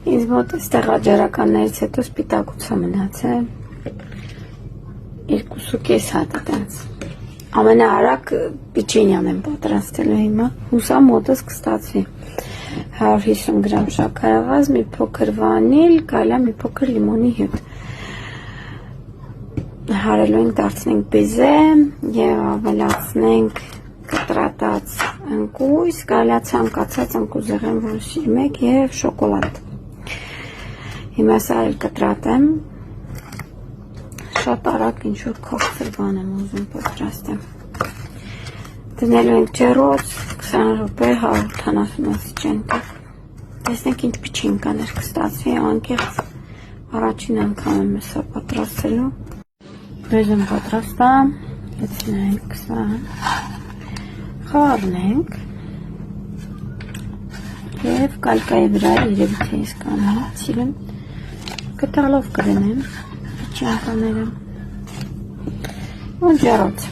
Ինձ մոտ այստեղ աջարականներից հետո սպիտակուցա մնացել 2.5 հատ այդպես ամենաարագ պիչինյան եմ պատրաստելու հիմա հուսա մոտս կստացվի 150 գրամ շաքարավազ մի փոքր վանիլ կարելի է մի փոքր լիմոնի հյութ հարելու ենք դարձնենք բեզե եւ ավելացնենք կտրատած ընկույզ կարելի է ցանկացած ընկուզեղեն որ սիրում եք եւ շոկոլադ հիմա սա էլ կտրատեմ շատ արագ ինչ-որ քաղցր բան եմ ուզում պատրաստեմ դնելու ենք ջեռոց 20 րոպե 180 աստիճան տակ տեսնենք ինչ պիչինկաներ կստացվի անկեղծ առաջին անգամ եմ սա պատրաստելու բեզեն պատրաստա լցնենք սա խառնենք եւ կալկայի վրա երևի թե ես կանեմ սիրեմ կտալով կդնեմ Չանկաները ու ջեռոց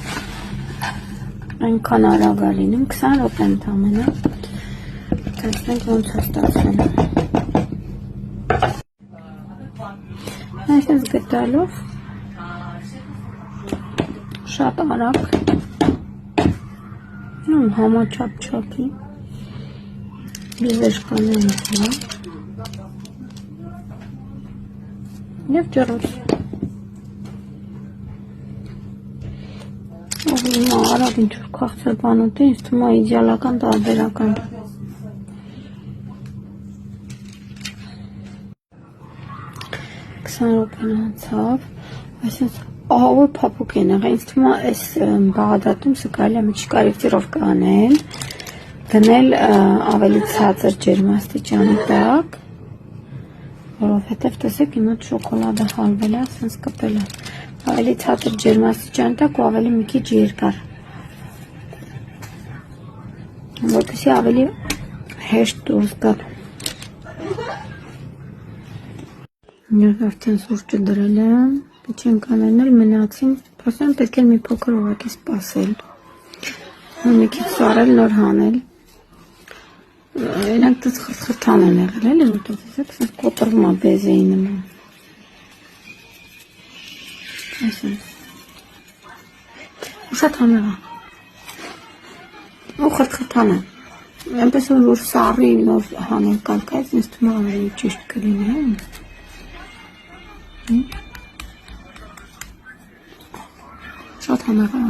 այնքան արագ լինում 20 րոպե ընդամենը տեսնենք ոնց է ստացվում այսպես գտալով շատ արագ համաչափ-չափի բիզեշկաներն եւ ջեռոց Արագ ինչ-որ քաղցր բան ուտի, ինձ թվում է իդեալական տարբերական։ 20 րոպեն անցավ, այսինքն ահավոր փափուկ են եղել, ինձ թվում է այս բաղադատում սա կարելի է մի կորեկտիրովկա անել, դնել ավելի ցածր ջերմաստիճանի տակ, որովհետև տեսեք իմ մոտ շոկոլադը հալվել է, ասենց կպել է։ Ավելի ցածր ջերմաստիճան տակ ու ավելի մի քիչ երկար որպեսզի ավելի հեշտ դուրս գա Ես արդեն սուրճը դրել եմ պիչինկաներն էլ մնացին ասեմ պետք է մի փոքր ուղղակի սպասել մի քիչ սարել նոր հանել իրանք դες խրթխրթան են եղել էլի որտեղ տեսեք կոտրվում է բեզեի նման Շատ համեղ է ու խրթխրթան է այնպես որ սառի նոր հանել կալկայից ինձ թվում է ավելի ճիշտ կլինի Շատ համեղ է